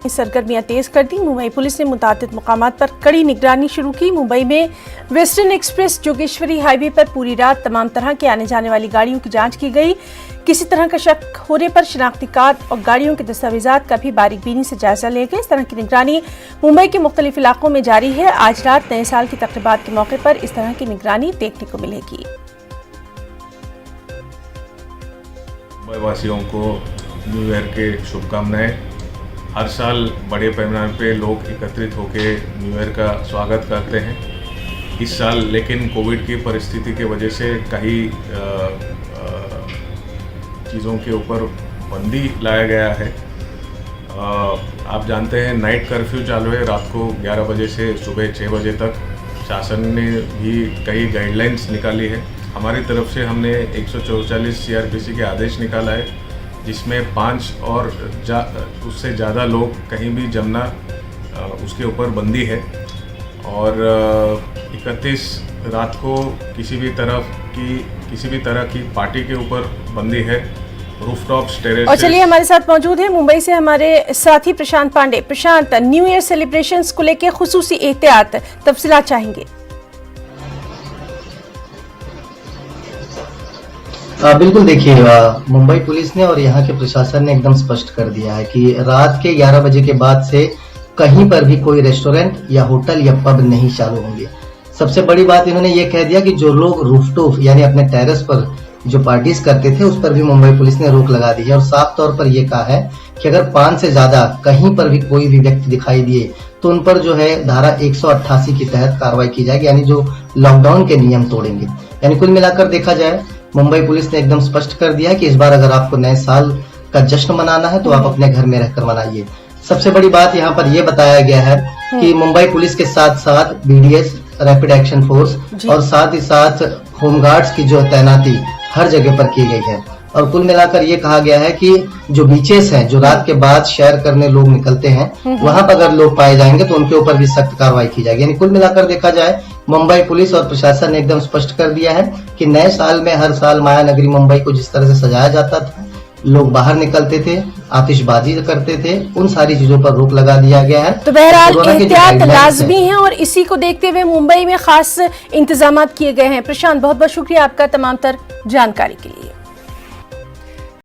सरगर्मियां तेज कर दी। मुंबई पुलिस ने मुतादिद मुकामात पर कड़ी निगरानी शुरू की। मुंबई में वेस्टर्न एक्सप्रेस जोगेश्वरी हाईवे पर पूरी रात तमाम तरह के आने जाने वाली गाड़ियों की जांच की गई। किसी तरह का शक होने पर शिनाख्ती कार्ड और गाड़ियों के दस्तावेजात का भी बारीकबीनी से जायजा लिया गया। इस तरह की निगरानी मुंबई के मुख्तलिफ इलाकों में जारी है। आज रात नए साल की तकरीबात के मौके पर इस तरह की निगरानी देखने को मिलेगी। मुंबई वासियों को न्यू ईयर के शुभकामनाएं। हर साल बड़े पैमाने पे लोग एकत्रित होकर न्यू ईयर का स्वागत करते हैं। इस साल लेकिन कोविड की परिस्थिति की वजह से कई चीज़ों के ऊपर बंदी लाया गया है। आप जानते हैं नाइट कर्फ्यू चालू है रात को 11 बजे से सुबह 6 बजे तक। शासन ने भी कई गाइडलाइंस निकाली है। हमारी तरफ से हमने 144 CRPC के आदेश निकाला है, जिसमें 5 और उससे ज़्यादा लोग कहीं भी जमना उसके ऊपर बंदी है। और 31 रात को किसी भी तरह की पार्टी के ऊपर बंदी है। Rooftops, terrace. और चलिए हमारे साथ मौजूद है मुंबई से हमारे साथी प्रशांत पांडे। प्रशांत, न्यू ईयर सेलिब्रेशंस को लेकर खुसूसी एहतियात, तफसीलात चाहेंगे। बिल्कुल, देखिए मुंबई पुलिस ने और यहाँ के प्रशासन ने एकदम स्पष्ट कर दिया है कि रात के 11 बजे के बाद से कहीं पर भी कोई रेस्टोरेंट या होटल या पब नहीं चालू होंगे। सबसे बड़ी बात इन्होंने ये कह दिया कि जो लोग रूफटॉप यानी अपने टेरेस पर जो पार्टीज करते थे उस पर भी मुंबई पुलिस ने रोक लगा दी है और साफ तौर पर यह कहा है कि अगर 5 से ज्यादा कहीं पर भी कोई भी व्यक्ति दिखाई दिए तो उन पर जो है धारा 188 के तहत कार्रवाई की जाएगी, यानी जो लॉकडाउन के नियम तोड़ेंगे। यानी कुल मिलाकर देखा जाए मुंबई पुलिस ने एकदम स्पष्ट कर दिया है कि इस बार अगर आपको नए साल का जश्न मनाना है तो आप अपने घर में रहकर मनाइए। सबसे बड़ी बात यहाँ पर यह बताया गया है कि मुंबई पुलिस के साथ साथ BDS, रैपिड एक्शन फोर्स और साथ ही साथ होमगार्ड्स की जो तैनाती हर जगह पर की गई है। और कुल मिलाकर ये कहा गया है कि जो बीचेस हैं, जो रात के बाद शेयर करने लोग निकलते हैं, वहां पर अगर लोग पाए जाएंगे तो उनके ऊपर भी सख्त कार्रवाई की जाएगी। यानी कुल मिलाकर देखा जाए मुंबई पुलिस और प्रशासन ने एकदम स्पष्ट कर दिया है कि नए साल में हर साल माया नगरी मुंबई को जिस तरह से सजाया जाता था, लोग बाहर निकलते थे, आतिशबाजी करते थे, उन सारी चीजों पर रोक लगा दिया गया है। तो बहरहाल एहतियात लाजमी है और इसी को देखते हुए मुंबई में खास इंतजाम किए गए हैं। प्रशांत, बहुत बहुत शुक्रिया आपका तमाम तर जानकारी के लिए।